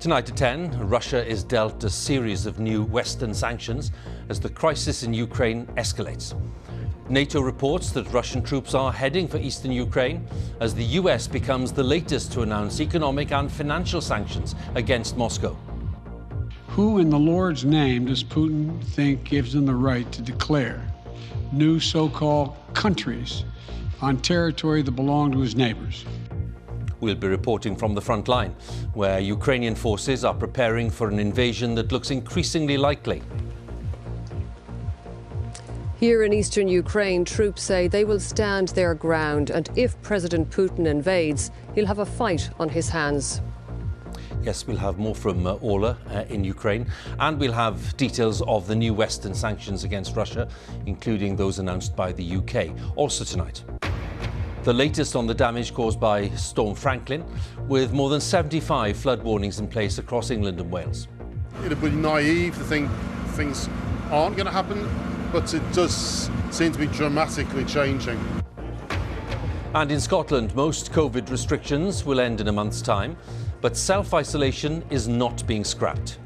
Tonight at 10, Russia is dealt a series of new Western sanctions as the crisis in Ukraine escalates. NATO reports that Russian troops are heading for eastern Ukraine as the US becomes the latest to announce economic and financial sanctions against Moscow. Who in the Lord's name does Putin think gives him the right to declare new so-called countries on territory that belong to his neighbors? We'll be reporting from the front line, where Ukrainian forces are preparing for an invasion that looks increasingly likely. Here in eastern Ukraine, troops say they will stand their ground, and if President Putin invades, he'll have a fight on his hands. Yes, we'll have more from Ola in Ukraine, and we'll have details of the new Western sanctions against Russia, including those announced by the UK, also tonight. The latest on the damage caused by Storm Franklin, with more than 75 flood warnings in place across England and Wales. It'd be naive to think things aren't going to happen, but it does seem to be dramatically changing. And in Scotland, most COVID restrictions will end in a month's time, but self-isolation is not being scrapped.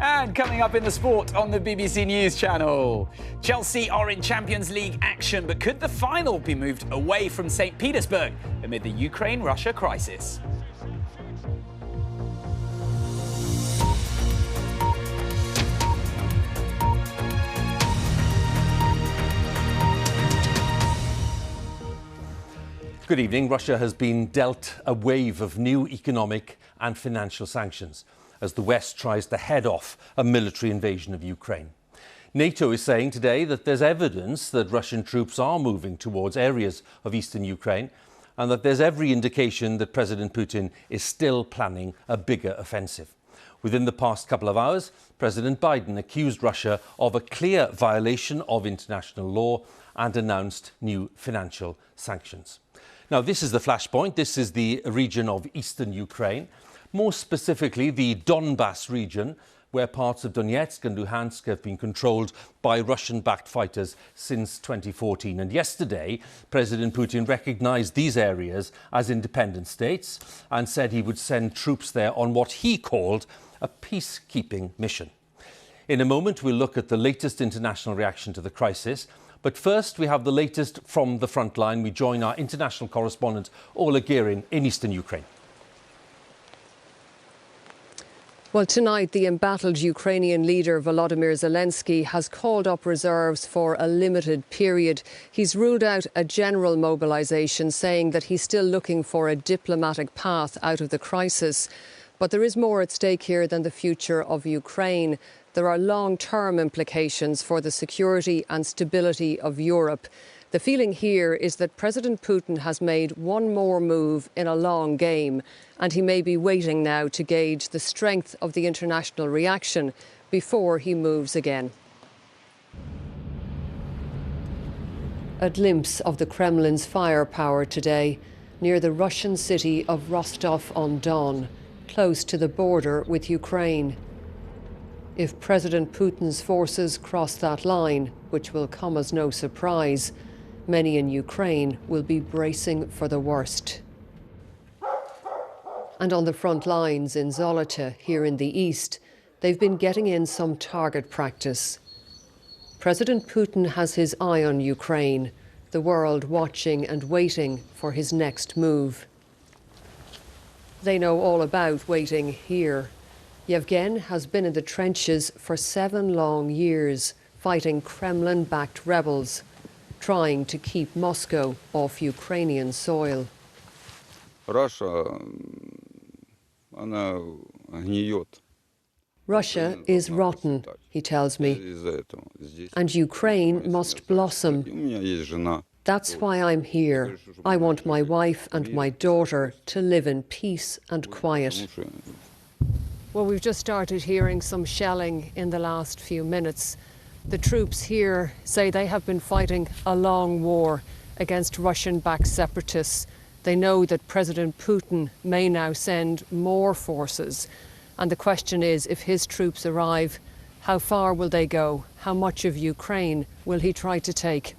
And coming up in the sport on the BBC News channel, Chelsea are in Champions League action, but could the final be moved away from St. Petersburg amid the Ukraine-Russia crisis? Good evening. Russia has been dealt a wave of new economic and financial sanctions as the West tries to head off a military invasion of Ukraine. NATO is saying today that there's evidence that Russian troops are moving towards areas of eastern Ukraine and that there's every indication that President Putin is still planning a bigger offensive. Within the past couple of hours, President Biden accused Russia of a clear violation of international law and announced new financial sanctions. Now, this is the flashpoint. This is the region of eastern Ukraine. More specifically, the Donbass region, where parts of Donetsk and Luhansk have been controlled by Russian-backed fighters since 2014. And yesterday, President Putin recognized these areas as independent states and said he would send troops there on what he called a peacekeeping mission. In a moment, we'll look at the latest international reaction to the crisis. But first, we have the latest from the front line. We join our international correspondent, Ola Gerin, in eastern Ukraine. Well, tonight, the embattled Ukrainian leader Volodymyr Zelensky has called up reserves for a limited period. He's ruled out a general mobilisation, saying that he's still looking for a diplomatic path out of the crisis. But there is more at stake here than the future of Ukraine. There are long-term implications for the security and stability of Europe. The feeling here is that President Putin has made one more move in a long game, and he may be waiting now to gauge the strength of the international reaction before he moves again. A glimpse of the Kremlin's firepower today near the Russian city of Rostov-on-Don, close to the border with Ukraine. If President Putin's forces cross that line, which will come as no surprise, many in Ukraine will be bracing for the worst. And on the front lines in Zolota, here in the east, they've been getting in some target practice. President Putin has his eye on Ukraine, the world watching and waiting for his next move. They know all about waiting here. Yevgen has been in the trenches for 7 long years, fighting Kremlin-backed rebels, trying to keep Moscow off Ukrainian soil. Russia is rotten, he tells me, and Ukraine must blossom. That's why I'm here. I want my wife and my daughter to live in peace and quiet. Well, we've just started hearing some shelling in the last few minutes. The troops here say they have been fighting a long war against Russian-backed separatists. They know that President Putin may now send more forces. And the question is, if his troops arrive, how far will they go? How much of Ukraine will he try to take?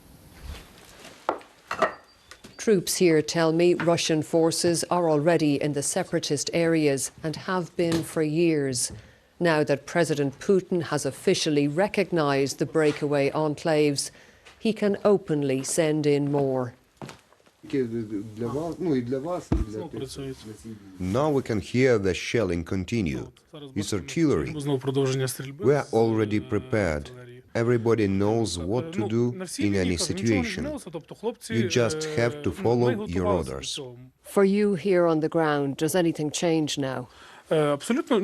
Troops here tell me Russian forces are already in the separatist areas and have been for years. Now that President Putin has officially recognised the breakaway enclaves, he can openly send in more. Now we can hear the shelling continue. It's artillery. We are already prepared. Everybody knows what to do in any situation. You just have to follow your orders. For you here on the ground, does anything change now? Absolutely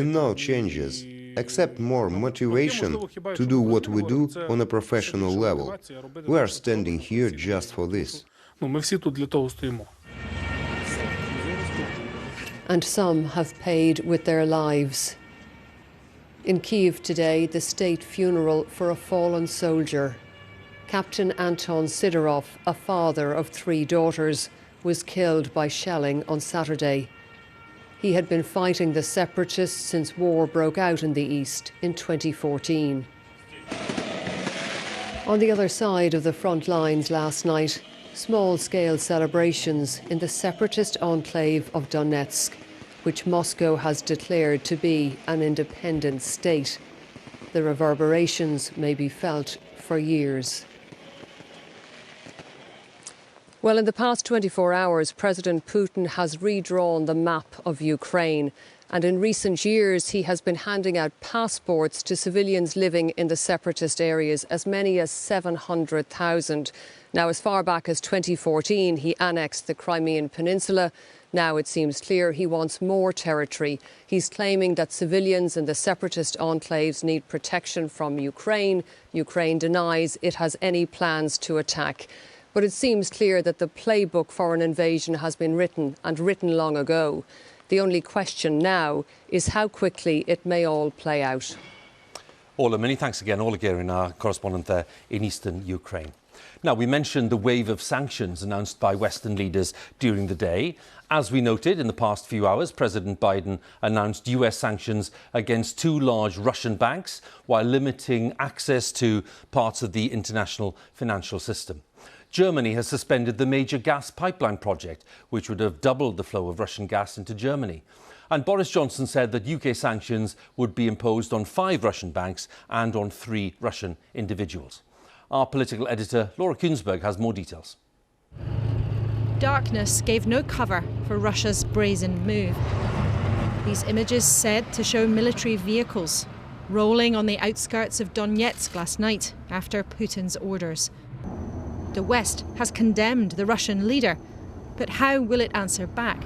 no changes, except more motivation to do what we do on a professional level. We are standing here just for this. And some have paid with their lives. In Kyiv today, the state funeral for a fallen soldier. Captain Anton Sidorov, a father of 3 daughters, was killed by shelling on Saturday. He had been fighting the separatists since war broke out in the east in 2014. On the other side of the front lines last night, small-scale celebrations in the separatist enclave of Donetsk, which Moscow has declared to be an independent state. The reverberations may be felt for years. Well, in the past 24 hours, President Putin has redrawn the map of Ukraine. And in recent years, he has been handing out passports to civilians living in the separatist areas, as many as 700,000. Now, as far back as 2014, he annexed the Crimean Peninsula. Now it seems clear he wants more territory. He's claiming that civilians in the separatist enclaves need protection from Ukraine. Ukraine denies it has any plans to attack. But it seems clear that the playbook for an invasion has been written, and written long ago. The only question now is how quickly it may all play out. Ola, many thanks again. Ola Gerin, our correspondent there in eastern Ukraine. Now, we mentioned the wave of sanctions announced by Western leaders during the day. As we noted, in the past few hours, President Biden announced US sanctions against 2 large Russian banks while limiting access to parts of the international financial system. Germany has suspended the major gas pipeline project, which would have doubled the flow of Russian gas into Germany. And Boris Johnson said that UK sanctions would be imposed on 5 Russian banks and on 3 Russian individuals. Our political editor, Laura Kuensberg, has more details. Darkness gave no cover for Russia's brazen move. These images said to show military vehicles rolling on the outskirts of Donetsk last night after Putin's orders. The West has condemned the Russian leader, but how will it answer back?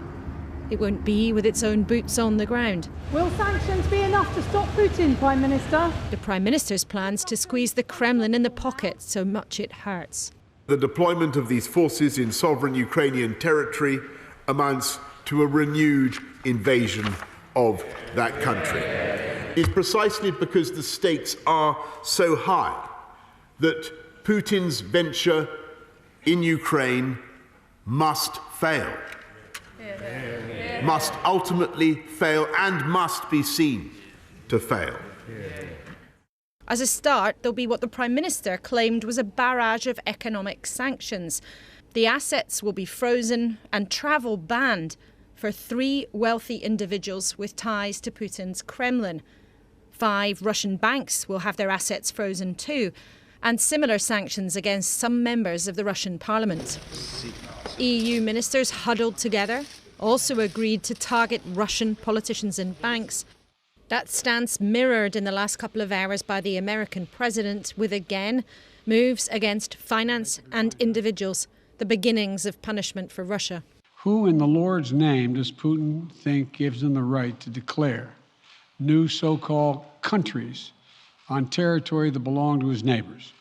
It won't be with its own boots on the ground. Will sanctions be enough to stop Putin, Prime Minister? The Prime Minister's plans to squeeze the Kremlin in the pocket so much it hurts. The deployment of these forces in sovereign Ukrainian territory amounts to a renewed invasion of that country. It's precisely because the stakes are so high that Putin's venture in Ukraine must fail. Must ultimately fail and must be seen to fail. As a start, there'll be what the Prime Minister claimed was a barrage of economic sanctions. The assets will be frozen and travel banned for 3 wealthy individuals with ties to Putin's Kremlin. 5 Russian banks will have their assets frozen too, and similar sanctions against some members of the Russian parliament. EU ministers huddled together, also agreed to target Russian politicians and banks. That stance mirrored in the last couple of hours by the American president, with again moves against finance and individuals, the beginnings of punishment for Russia. Who in the Lord's name does Putin think gives him the right to declare new so-called countries on territory that belong to his neighbors?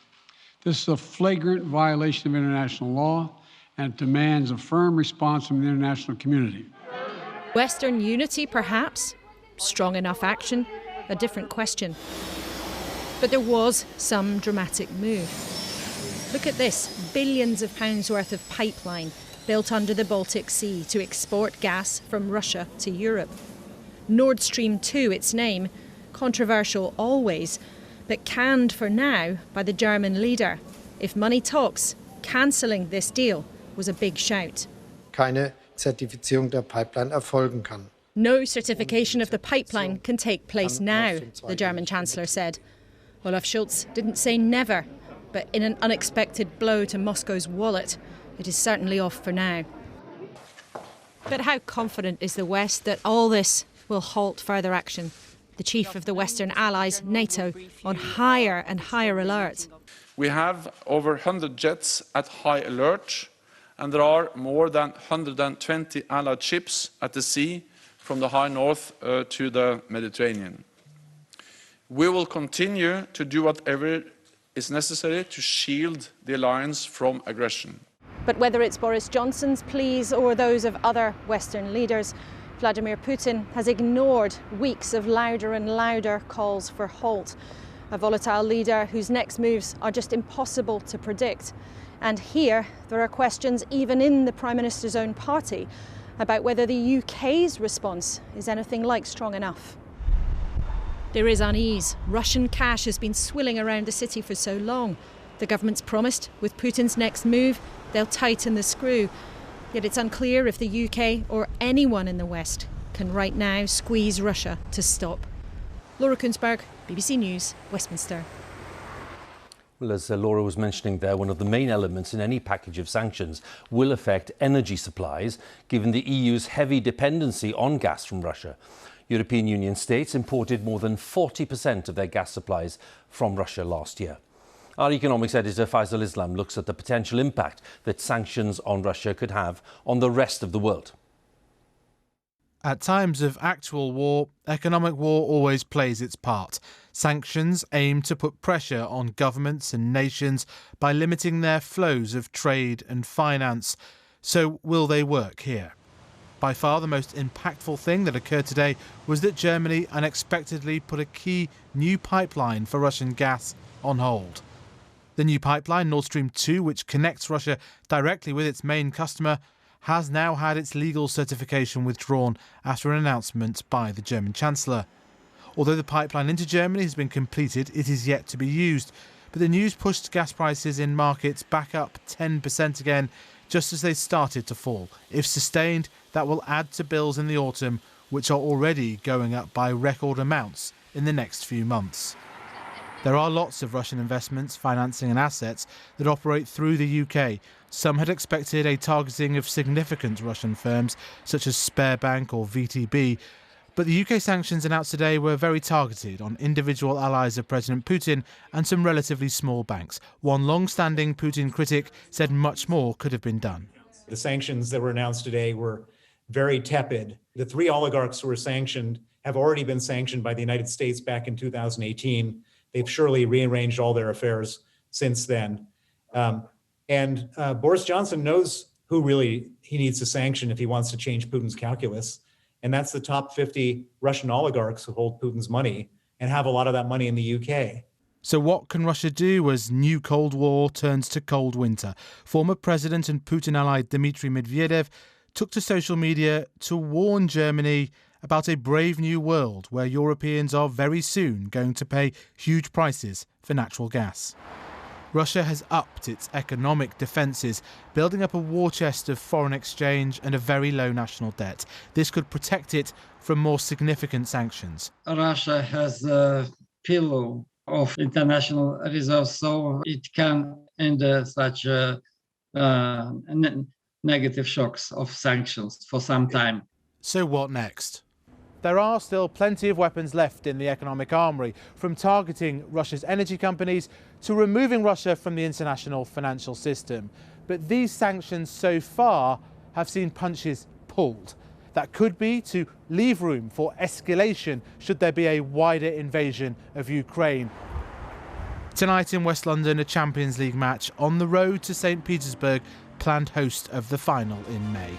This is a flagrant violation of international law, and it demands a firm response from the international community. Western unity, perhaps? Strong enough action? A different question. But there was some dramatic move. Look at this, billions of pounds worth of pipeline built under the Baltic Sea to export gas from Russia to Europe. Nord Stream 2, its name, controversial always, but canned for now by the German leader. If money talks, cancelling this deal was a big shout. Keine Zertifizierung der Pipeline erfolgen kann. No certification of the pipeline can take place now, the German Chancellor said. Olaf Scholz didn't say never, but in an unexpected blow to Moscow's wallet, it is certainly off for now. But how confident is the West that all this will halt further action? The chief of the Western allies, NATO, on higher and higher alert. We have over 100 jets at high alert, and there are more than 120 allied ships at the sea from the high north to the Mediterranean. We will continue to do whatever is necessary to shield the alliance from aggression. But whether it's Boris Johnson's pleas or those of other Western leaders, Vladimir Putin has ignored weeks of louder and louder calls for halt. A volatile leader whose next moves are just impossible to predict. And here, there are questions even in the Prime Minister's own party about whether the UK's response is anything like strong enough. There is unease. Russian cash has been swilling around the city for so long. The government's promised, with Putin's next move, they'll tighten the screw. Yet it's unclear if the UK or anyone in the West can right now squeeze Russia to stop. Laura Kunsberg, BBC News, Westminster. Well, as Laura was mentioning there, one of the main elements in any package of sanctions will affect energy supplies, given the EU's heavy dependency on gas from Russia. European Union states imported more than 40% of their gas supplies from Russia last year. Our economics editor Faisal Islam looks at the potential impact that sanctions on Russia could have on the rest of the world. At times of actual war, economic war always plays its part. Sanctions aim to put pressure on governments and nations by limiting their flows of trade and finance. So will they work here? By far the most impactful thing that occurred today was that Germany unexpectedly put a key new pipeline for Russian gas on hold. The new pipeline, Nord Stream 2, which connects Russia directly with its main customer, has now had its legal certification withdrawn after an announcement by the German Chancellor. Although the pipeline into Germany has been completed, it is yet to be used. But the news pushed gas prices in markets back up 10% again, just as they started to fall. If sustained, that will add to bills in the autumn, which are already going up by record amounts in the next few months. There are lots of Russian investments, financing and assets that operate through the UK. Some had expected a targeting of significant Russian firms, such as Sberbank or VTB, but the UK sanctions announced today were very targeted on individual allies of President Putin and some relatively small banks. One long-standing Putin critic said much more could have been done. The sanctions that were announced today were very tepid. The 3 oligarchs who were sanctioned have already been sanctioned by the United States back in 2018. They've surely rearranged all their affairs since then. And Boris Johnson knows who really he needs to sanction if he wants to change Putin's calculus. And that's the top 50 Russian oligarchs who hold Putin's money and have a lot of that money in the UK. So what can Russia do as new Cold War turns to cold winter? Former President and Putin ally Dmitry Medvedev took to social media to warn Germany about a brave new world where Europeans are very soon going to pay huge prices for natural gas. Russia has upped its economic defences, building up a war chest of foreign exchange and a very low national debt. This could protect it from more significant sanctions. Russia has a pillow of international reserves, so it can endure such negative shocks of sanctions for some time. So what next? There are still plenty of weapons left in the economic armoury, from targeting Russia's energy companies to removing Russia from the international financial system. But these sanctions so far have seen punches pulled. That could be to leave room for escalation should there be a wider invasion of Ukraine. Tonight in West London, a Champions League match on the road to St. Petersburg, planned host of the final in May.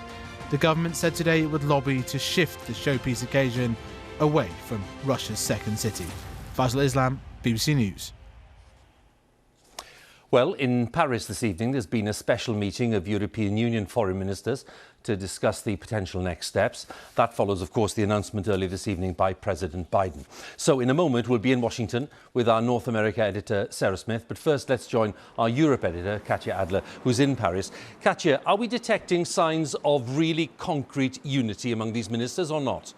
The government said today it would lobby to shift the showpiece occasion away from Russia's second city. Faisal Islam, BBC News. Well, in Paris this evening, there's been a special meeting of European Union foreign ministers to discuss the potential next steps. That follows, of course, the announcement earlier this evening by President Biden. So in a moment, we'll be in Washington with our North America editor, Sarah Smith. But first, let's join our Europe editor, Katya Adler, who's in Paris. Katya, are we detecting signs of really concrete unity among these ministers or not?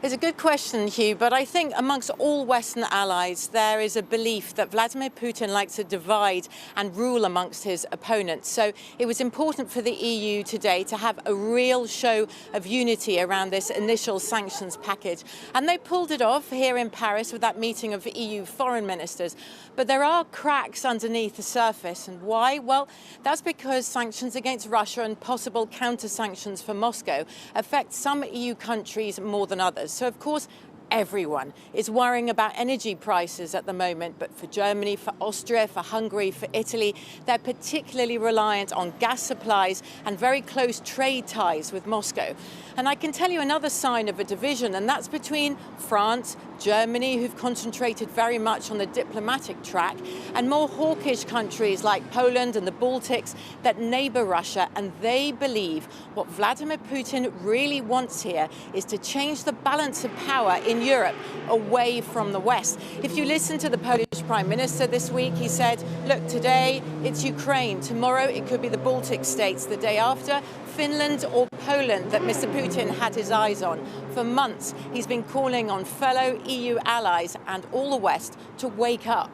It's a good question, Huw, but I think amongst all Western allies, there is a belief that Vladimir Putin likes to divide and rule amongst his opponents. So it was important for the EU today to have a real show of unity around this initial sanctions package. And they pulled it off here in Paris with that meeting of EU foreign ministers. But there are cracks underneath the surface. And why? Well, that's because sanctions against Russia and possible counter-sanctions for Moscow affect some EU countries more than others. So, of course, everyone is worrying about energy prices at the moment. But for Germany, for Austria, for Hungary, for Italy, they're particularly reliant on gas supplies and very close trade ties with Moscow. And I can tell you another sign of a division, and that's between France, Germany, who've concentrated very much on the diplomatic track, and more hawkish countries like Poland and the Baltics that neighbour Russia. And they believe what Vladimir Putin really wants here is to change the balance of power in Europe away from the West. If you listen to the Polish Prime Minister this week, he said, look, today it's Ukraine, tomorrow it could be the Baltic states, the day after Finland or Poland that Mr. Putin had his eyes on. For months, he's been calling on fellow EU allies and all the West to wake up.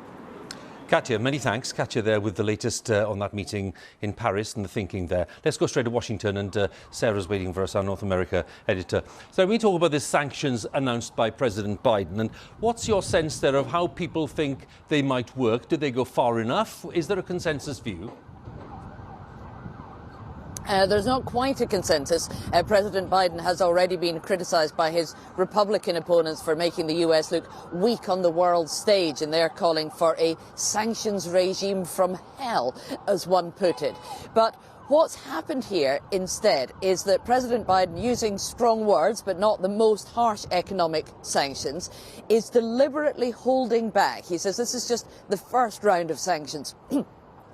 Katya, many thanks. Katya there with the latest on that meeting in Paris and the thinking there. Let's go straight to Washington, and Sarah's waiting for us, our North America editor. So we talk about the sanctions announced by President Biden, and what's your sense there of how people think they might work? Do they go far enough? Is there a consensus view? There's not quite a consensus. President Biden has already been criticised by his Republican opponents for making the US look weak on the world stage, and they're calling for a sanctions regime from hell, as one put it. But what's happened here instead is that President Biden, using strong words but not the most harsh economic sanctions, is deliberately holding back. He says this is just the first round of sanctions.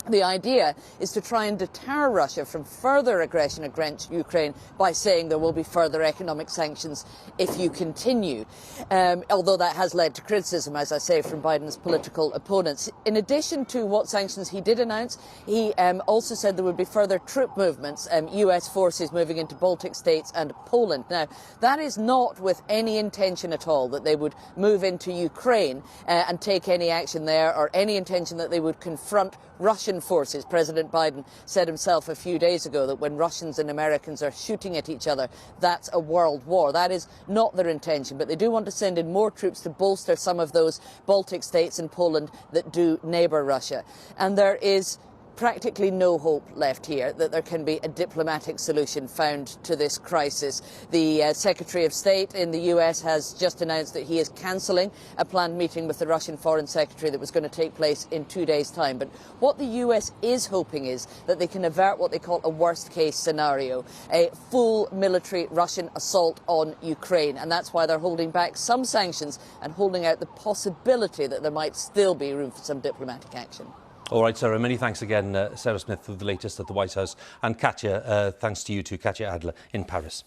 The idea is to try and deter Russia from further aggression against Ukraine by saying there will be further economic sanctions if you continue, although that has led to criticism, as I say, from Biden's political opponents. In addition to what sanctions he did announce, he also said there would be further troop movements, US forces moving into Baltic states and Poland. Now, that is not with any intention at all that they would move into Ukraine and take any action there, or any intention that they would confront Russian forces. President Biden said himself a few days ago that when Russians and Americans are shooting at each other, that's a world war. That is not their intention, but they do want to send in more troops to bolster some of those Baltic states and Poland that do neighbour Russia. And there is practically no hope left here that there can be a diplomatic solution found to this crisis. The Secretary of State in the US has just announced that he is cancelling a planned meeting with the Russian Foreign Secretary that was going to take place in 2 days' time. But what the US is hoping is that they can avert what they call a worst-case scenario, a full military Russian assault on Ukraine. And that's why they're holding back some sanctions and holding out the possibility that there might still be room for some diplomatic action. All right, Sarah, many thanks again, Sarah Smith, with the latest at the White House. And Katya, thanks to you too, Katya Adler in Paris.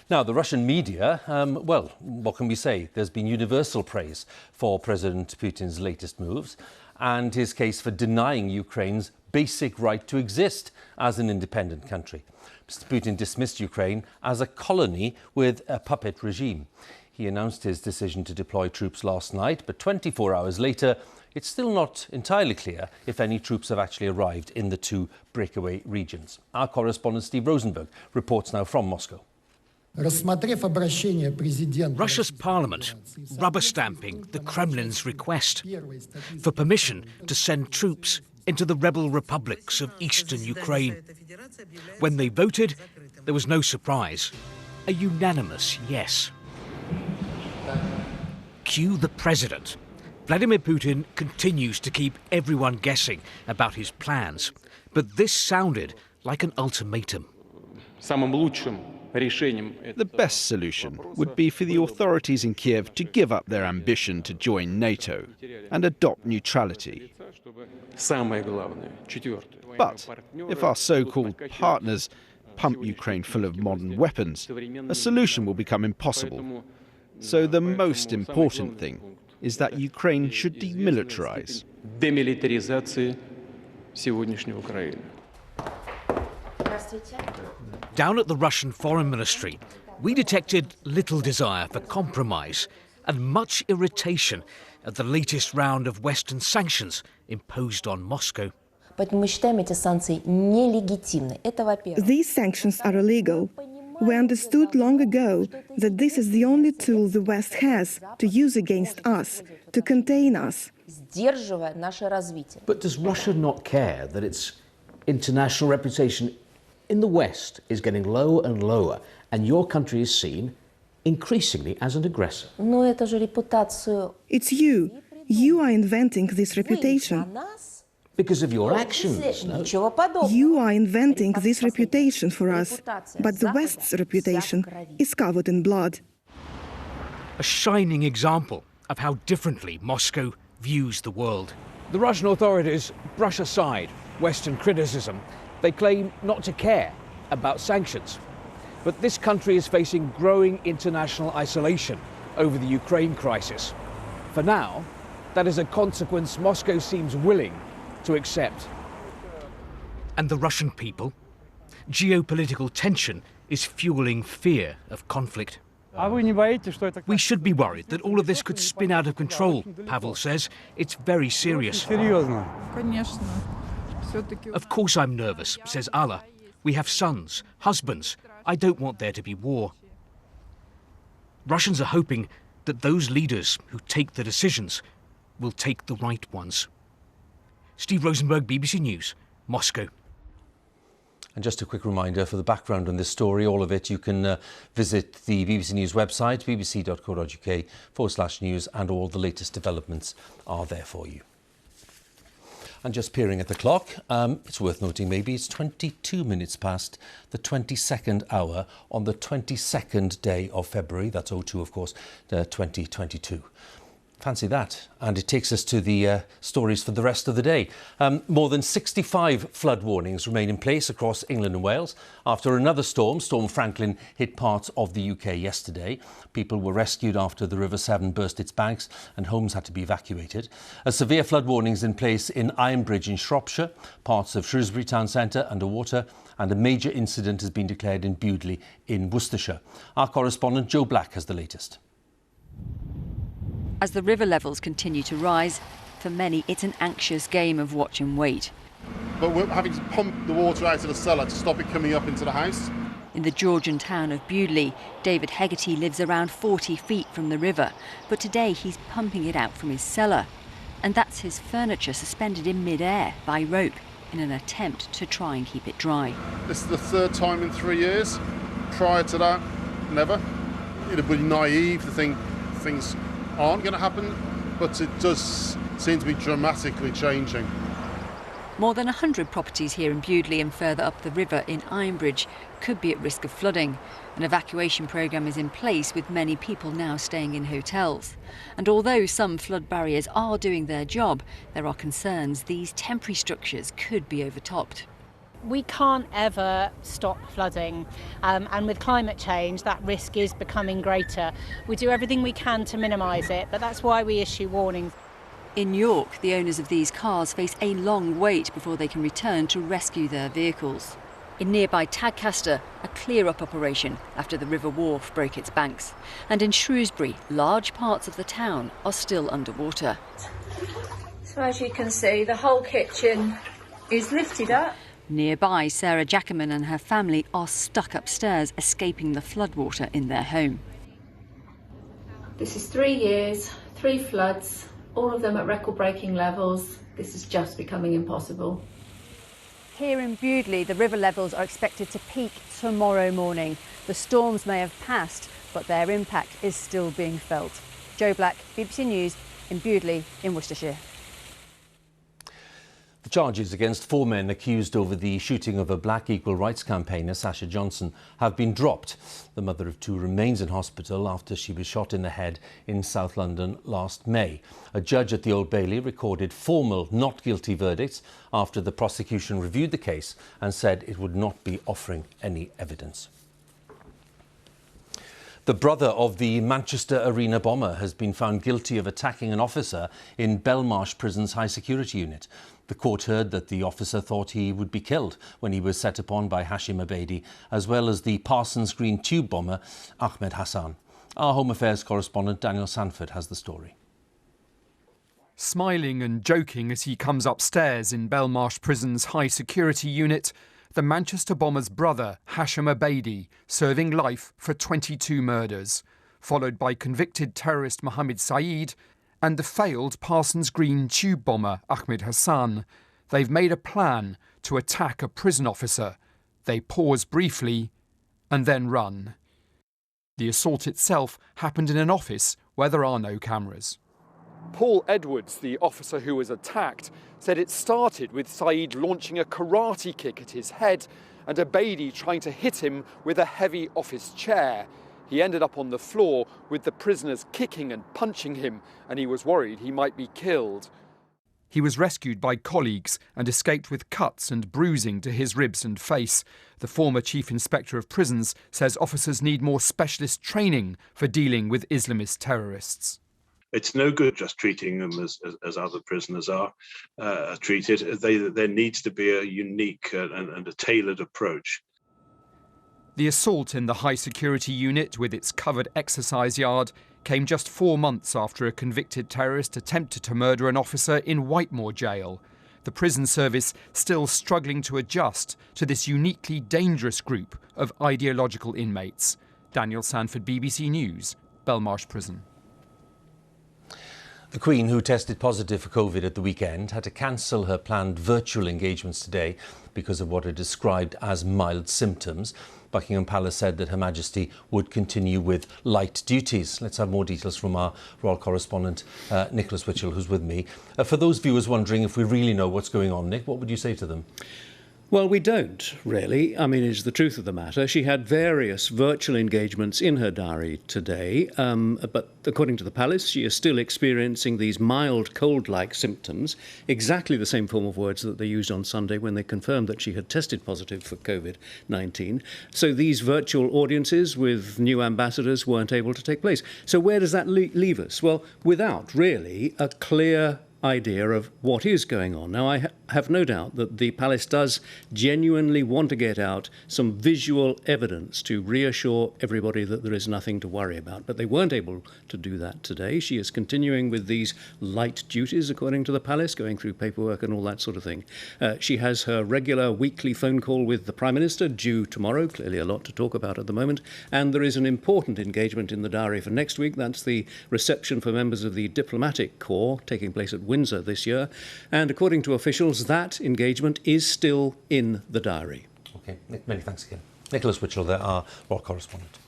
Now, the Russian media, well, what can we say? There's been universal praise for President Putin's latest moves and his case for denying Ukraine's basic right to exist as an independent country. Mr. Putin dismissed Ukraine as a colony with a puppet regime. He announced his decision to deploy troops last night, but 24 hours later, it's still not entirely clear if any troops have actually arrived in the two breakaway regions. Our correspondent Steve Rosenberg reports now from Moscow. Russia's parliament rubber-stamping the Kremlin's request for permission to send troops into the rebel republics of eastern Ukraine. When they voted, there was no surprise. A unanimous yes. Cue the president. Vladimir Putin continues to keep everyone guessing about his plans, but this sounded like an ultimatum. The best solution would be for the authorities in Kiev to give up their ambition to join NATO and adopt neutrality. But if our so-called partners pump Ukraine full of modern weapons, a solution will become impossible. So the most important thing is that Ukraine should demilitarize. Down at the Russian Foreign Ministry, we detected little desire for compromise and much irritation at the latest round of Western sanctions imposed on Moscow. These sanctions are illegal. We understood long ago that this is the only tool the West has to use against us, to contain us. But does Russia not care that its international reputation in the West is getting lower and lower, and your country is seen increasingly as an aggressor? It's you. You are inventing this reputation. Because of your actions, no? You are inventing this reputation for us, but the West's reputation is covered in blood. A shining example of how differently Moscow views the world. The Russian authorities brush aside Western criticism. They claim not to care about sanctions. But this country is facing growing international isolation over the Ukraine crisis. For now, that is a consequence Moscow seems willing to accept. And the Russian people? Geopolitical tension is fueling fear of conflict. We should be worried that all of this could spin out of control, Pavel says. It's very serious. Of course I'm nervous, says Alla. We have sons, husbands. I don't want there to be war. Russians are hoping that those leaders who take the decisions will take the right ones. Steve Rosenberg, BBC News, Moscow. And just a quick reminder for the background on this story, all of it, you can visit the BBC News website, bbc.co.uk/news, and all the latest developments are there for you. And just peering at the clock, it's worth noting maybe it's 22 minutes past the 22nd hour on the 22nd day of February. That's 02, of course, 2022. Fancy that. And it takes us to the stories for the rest of the day. More than 65 flood warnings remain in place across England and Wales after another storm, Storm Franklin, hit parts of the UK yesterday. People were rescued after the River Severn burst its banks and homes had to be evacuated. A severe flood warning is in place in Ironbridge in Shropshire, parts of Shrewsbury town centre underwater, and a major incident has been declared in Bewdley in Worcestershire. Our correspondent Joe Black has the latest. As the river levels continue to rise, for many it's an anxious game of watch and wait. But we're having to pump the water out of the cellar to stop it coming up into the house. In the Georgian town of Bewdley, David Hegarty lives around 40 feet from the river, but today he's pumping it out from his cellar. And that's his furniture suspended in mid-air by rope in an attempt to try and keep it dry. This is the third time in 3 years. Prior to that, never. It'd be naive to think things aren't going to happen, but it does seem to be dramatically changing. More than 100 properties here in Bewdley and further up the river in Ironbridge could be at risk of flooding. An evacuation programme is in place with many people now staying in hotels. And although some flood barriers are doing their job, there are concerns these temporary structures could be overtopped. We can't ever stop flooding, and with climate change that risk is becoming greater. We do everything we can to minimise it, but that's why we issue warnings. In York, the owners of these cars face a long wait before they can return to rescue their vehicles. In nearby Tadcaster, a clear-up operation after the River Wharfe broke its banks. And in Shrewsbury, large parts of the town are still underwater. So as you can see, the whole kitchen is lifted up. Nearby, Sarah Jackerman and her family are stuck upstairs, escaping the floodwater in their home. This is 3 years, 3 floods, all of them at record-breaking levels. This is just becoming impossible. Here in Bewdley, the river levels are expected to peak tomorrow morning. The storms may have passed, but their impact is still being felt. Joe Black, BBC News in Bewdley in Worcestershire. Charges against 4 men accused over the shooting of a black equal rights campaigner, Sasha Johnson, have been dropped. The mother of 2 remains in hospital after she was shot in the head in South London last May. A judge at the Old Bailey recorded formal not guilty verdicts after the prosecution reviewed the case and said it would not be offering any evidence. The brother of the Manchester Arena bomber has been found guilty of attacking an officer in Belmarsh Prison's high security unit. The court heard that the officer thought he would be killed when he was set upon by Hashim Abedi, as well as the Parsons Green tube bomber Ahmed Hassan. Our Home Affairs correspondent Daniel Sanford has the story. Smiling and joking as he comes upstairs in Belmarsh Prison's high security unit, the Manchester bomber's brother, Hashim Abedi, serving life for 22 murders, followed by convicted terrorist Mohammed Saeed and the failed Parsons Green tube bomber Ahmed Hassan. They've made a plan to attack a prison officer. They pause briefly and then run. The assault itself happened in an office where there are no cameras. Huw Edwards, the officer who was attacked, said it started with Saeed launching a karate kick at his head and Abedi trying to hit him with a heavy office chair. He ended up on the floor with the prisoners kicking and punching him, and he was worried he might be killed. He was rescued by colleagues and escaped with cuts and bruising to his ribs and face. The former Chief Inspector of Prisons says officers need more specialist training for dealing with Islamist terrorists. It's no good just treating them as other prisoners are treated. There needs to be a unique and a tailored approach. The assault in the high security unit with its covered exercise yard came just 4 months after a convicted terrorist attempted to murder an officer in Whitemoor jail. The prison service still struggling to adjust to this uniquely dangerous group of ideological inmates. Daniel Sanford, BBC News, Belmarsh Prison. The Queen, who tested positive for COVID at the weekend, had to cancel her planned virtual engagements today because of what are described as mild symptoms. Buckingham Palace said that Her Majesty would continue with light duties. Let's have more details from our royal correspondent, Nicholas Witchell, who's with me. For those viewers wondering if we really know what's going on, Nick, what would you say to them? Well, we don't, really. I mean, it's the truth of the matter. She had various virtual engagements in her diary today, but according to the palace, she is still experiencing these mild cold-like symptoms, exactly the same form of words that they used on Sunday when they confirmed that she had tested positive for COVID-19. So these virtual audiences with new ambassadors weren't able to take place. So where does that leave us? Well, without really a clear idea of what is going on. Now, I have no doubt that the palace does genuinely want to get out some visual evidence to reassure everybody that there is nothing to worry about, but they weren't able to do that today. She is continuing with these light duties, according to the palace, going through paperwork and all that sort of thing. She has her regular weekly phone call with the Prime Minister due tomorrow, clearly a lot to talk about at the moment, and there is an important engagement in the diary for next week. That's the reception for members of the Diplomatic Corps taking place at Windsor this year, and according to officials, that engagement is still in the diary. OK, Nick, many thanks again. Nicholas Witchell there, our royal correspondent.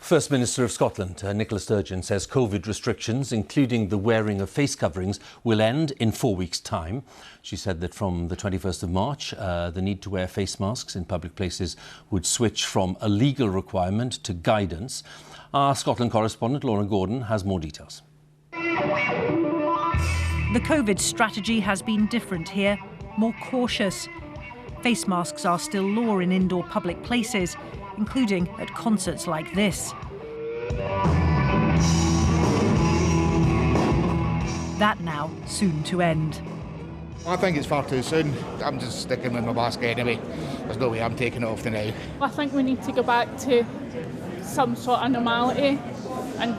First Minister of Scotland, Nicola Sturgeon, says COVID restrictions, including the wearing of face coverings, will end in 4 weeks' time. She said that from the 21st of March, the need to wear face masks in public places would switch from a legal requirement to guidance. Our Scotland correspondent, Lauren Gordon, has more details. The COVID strategy has been different here, more cautious. Face masks are still law in indoor public places, including at concerts like this. That now soon to end. I think it's far too soon. I'm just sticking with my mask anyway. There's no way I'm taking it off now. I think we need to go back to some sort of normality and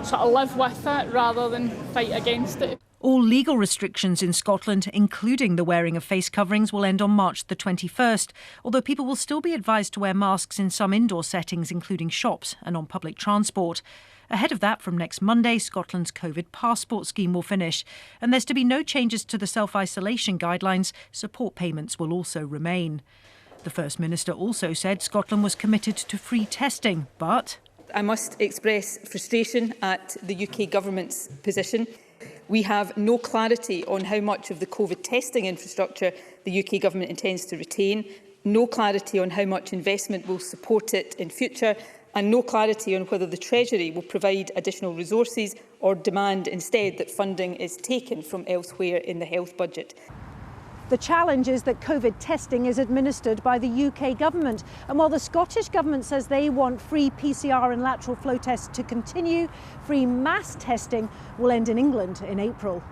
sort of live with it rather than fight against it. All legal restrictions in Scotland, including the wearing of face coverings, will end on March the 21st, although people will still be advised to wear masks in some indoor settings, including shops and on public transport. Ahead of that, from next Monday, Scotland's COVID passport scheme will finish, and there's to be no changes to the self-isolation guidelines. Support payments will also remain. The First Minister also said Scotland was committed to free testing, but I must express frustration at the UK Government's position. We have no clarity on how much of the COVID testing infrastructure the UK Government intends to retain, no clarity on how much investment will support it in future, and no clarity on whether the Treasury will provide additional resources or demand instead that funding is taken from elsewhere in the health budget. The challenge is that COVID testing is administered by the UK Government. And while the Scottish Government says they want free PCR and lateral flow tests to continue, free mass testing will end in England in April.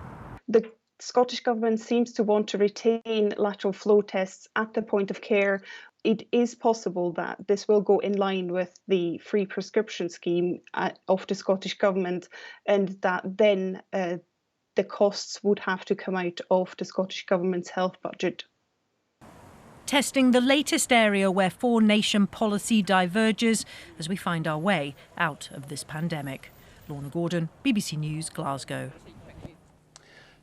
The Scottish Government seems to want to retain lateral flow tests at the point of care. It is possible that this will go in line with the free prescription scheme of the Scottish Government, and that then the costs would have to come out of the Scottish Government's health budget. Testing the latest area where four-nation policy diverges as we find our way out of this pandemic. Lorna Gordon, BBC News, Glasgow.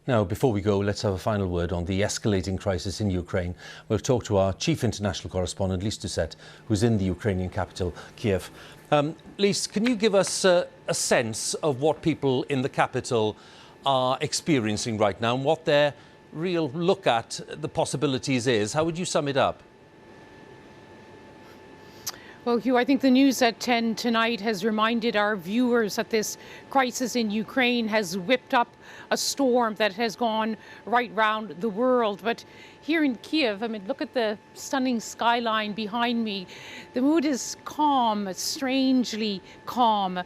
Now, before we go, let's have a final word on the escalating crisis in Ukraine. We'll talk to our chief international correspondent, Lise Doucette, who's in the Ukrainian capital, Kiev. Lise, can you give us a sense of what people in the capital are experiencing right now and what their real look at the possibilities is? How would you sum it up? Well, Huw, I think the news at 10 tonight has reminded our viewers that this crisis in Ukraine has whipped up a storm that has gone right round the world. But here in Kiev, I mean, look at the stunning skyline behind me. The mood is calm, strangely calm.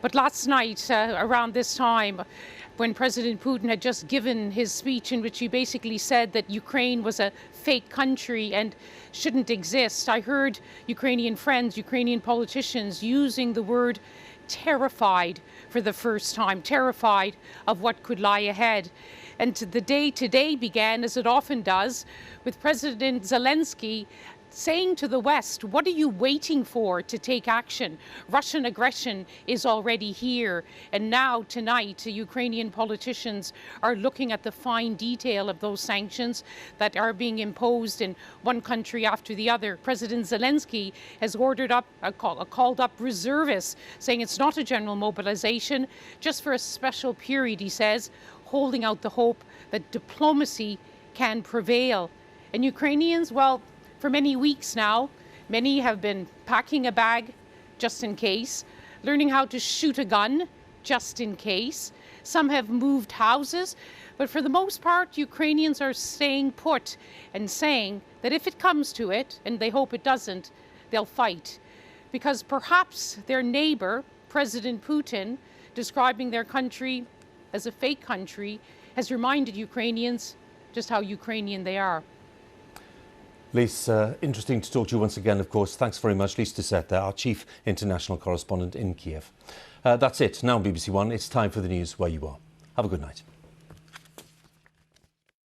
But last night, around this time, when President Putin had just given his speech in which he basically said that Ukraine was a fake country and shouldn't exist, I heard Ukrainian friends, Ukrainian politicians using the word terrified for the first time, terrified of what could lie ahead. And the day today began, as it often does, with President Zelensky saying to the West, what are you waiting for to take action? Russian aggression is already here. And now, tonight, Ukrainian politicians are looking at the fine detail of those sanctions that are being imposed in one country after the other. President Zelensky has ordered up, called up reservists, saying it's not a general mobilization, just for a special period, he says, holding out the hope that diplomacy can prevail. And Ukrainians, well, for many weeks now, many have been packing a bag just in case, learning how to shoot a gun just in case. Some have moved houses, but for the most part, Ukrainians are staying put and saying that if it comes to it, and they hope it doesn't, they'll fight. Because perhaps their neighbor, President Putin, describing their country as a fake country, has reminded Ukrainians just how Ukrainian they are. Lise, interesting to talk to you once again, of course. Thanks very much, Lise Doucette, our chief international correspondent in Kiev. That's it. Now on BBC One, it's time for the news where you are. Have a good night.